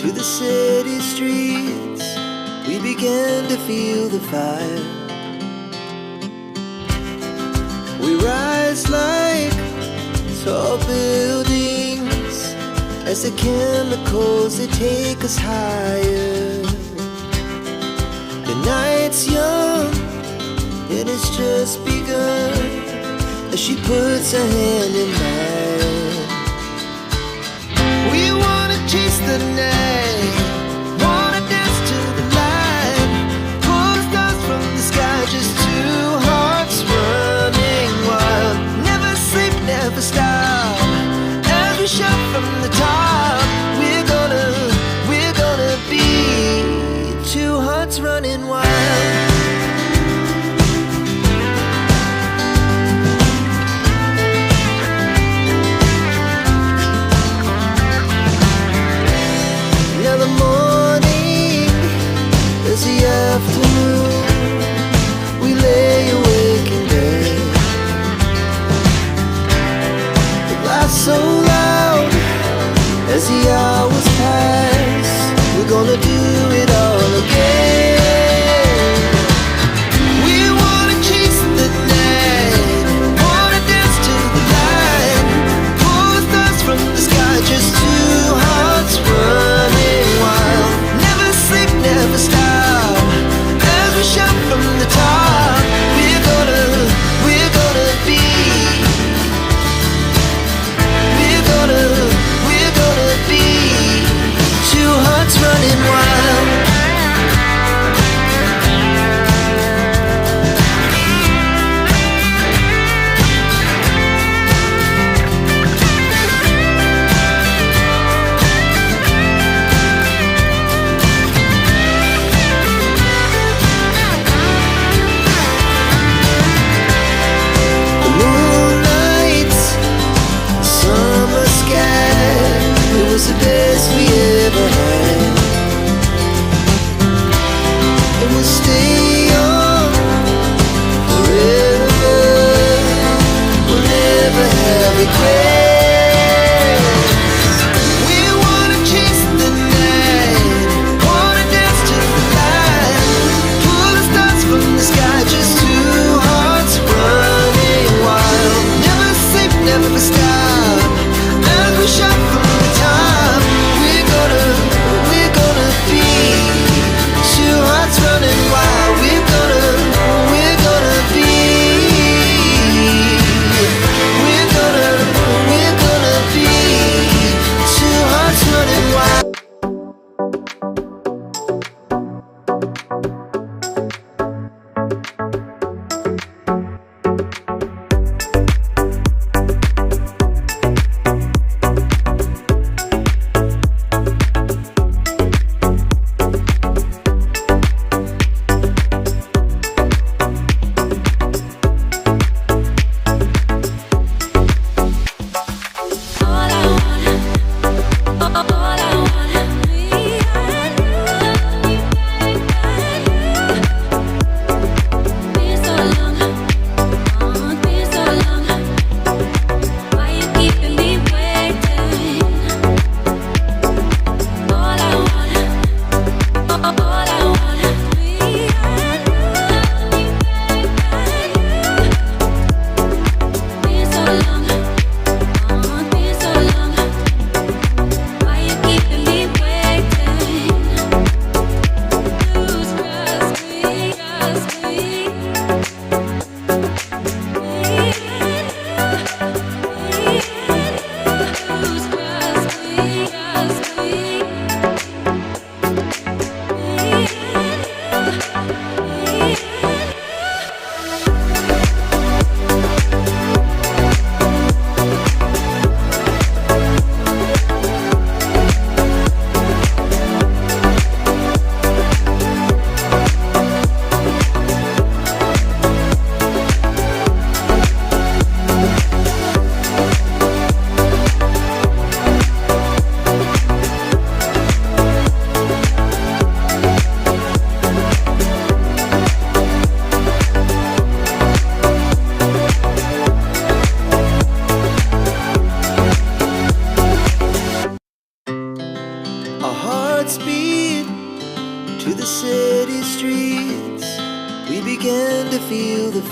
to the city streets, we began to feel the fire. We rise like tall buildings as the chemicals, they take us higher. The night's young, it has just begun, as she puts her hand in mine. We wanna chase the night, wanna dance to the light, pull the stars from the sky, just two hearts running wild. Never sleep, never stop, as we shout from the top. We're gonna be two hearts running wild. Now the morning is the afternoon, we lay awake in bed. The laughs so loud as the hours pass, we're gonna do it all again. We wanna chase the night, wanna dance to the light, pull the stars from the sky, just two hearts running wild. Never sleep, never stop, as we shout from the top. We're gonna be, we're gonna be two hearts running wild.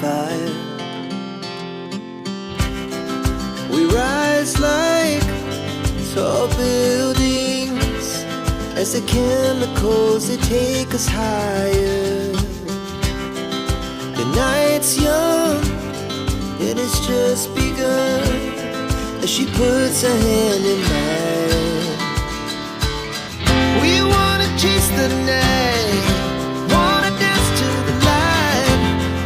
fire. We rise like tall buildings as the chemicals they take us higher. The night's young, it has just begun as she puts her hand in mine. We wanna chase the night, wanna dance to the light,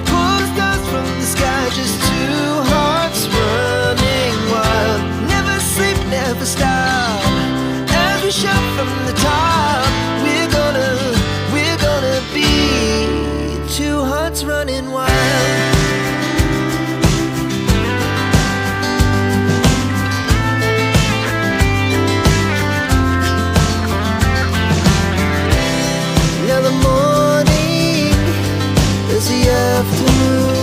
pull the stars from the sky, just two hearts running wild. Never sleep, never stop, as we shout from the top. We're gonna be two hearts running wild. Now the morning is the afternoon.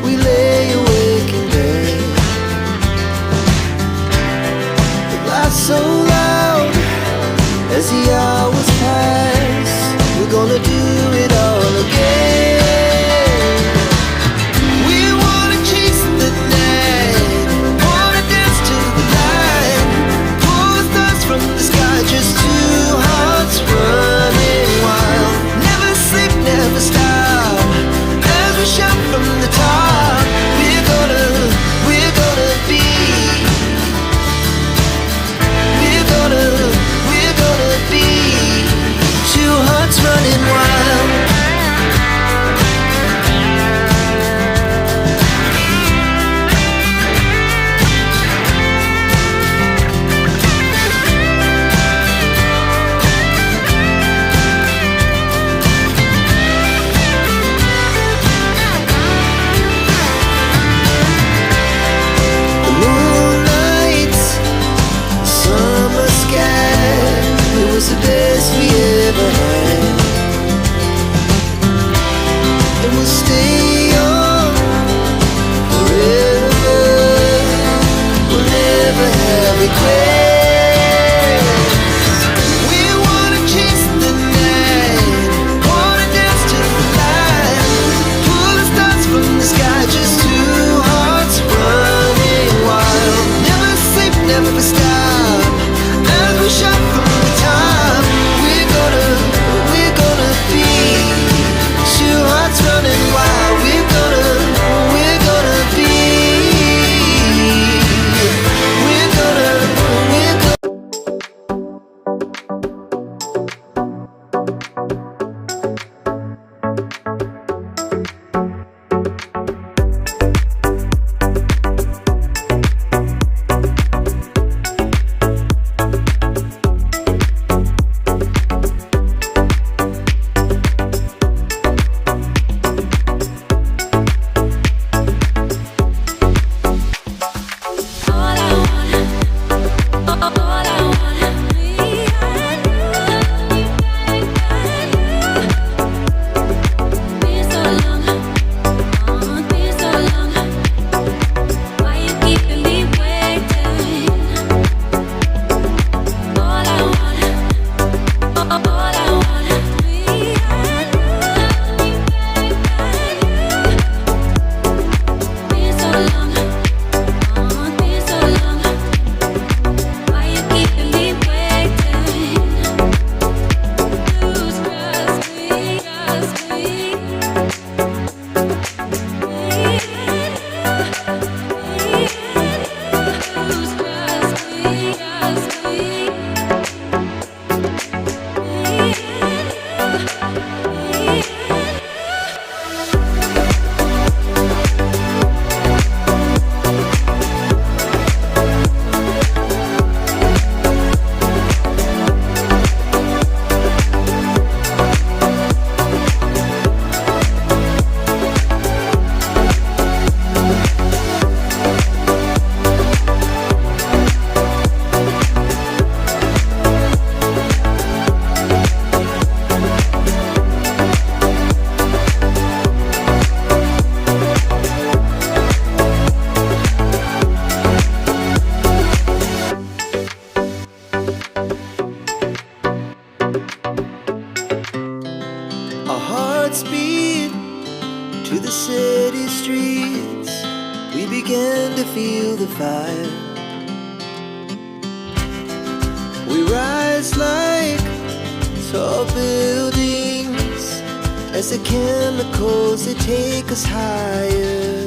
We lay awake in bed. The laughs so loud as the hours pass. We're gonna do it all again. We wanna chase the night, wanna dance to the light, pull the stars from the sky, just two hearts running wild. Never sleep, never stop, as we shout from the top. We're gonna be, we're gonna be two hearts running wild. The moonlight, summer sky, it was the best we ever had. And we'll stay on forever. We'll never have regrets. We wanna chase the night, wanna dance to the light, pull the stars from the sky, just two hearts running wild. Never sleep, never stop, as we shout from the top. We're gonna be two hearts running wild. We're gonna be, we're gonna hearts beat to the city streets, we began to feel the fire. We rise like tall buildings as the chemicals, they take us higher.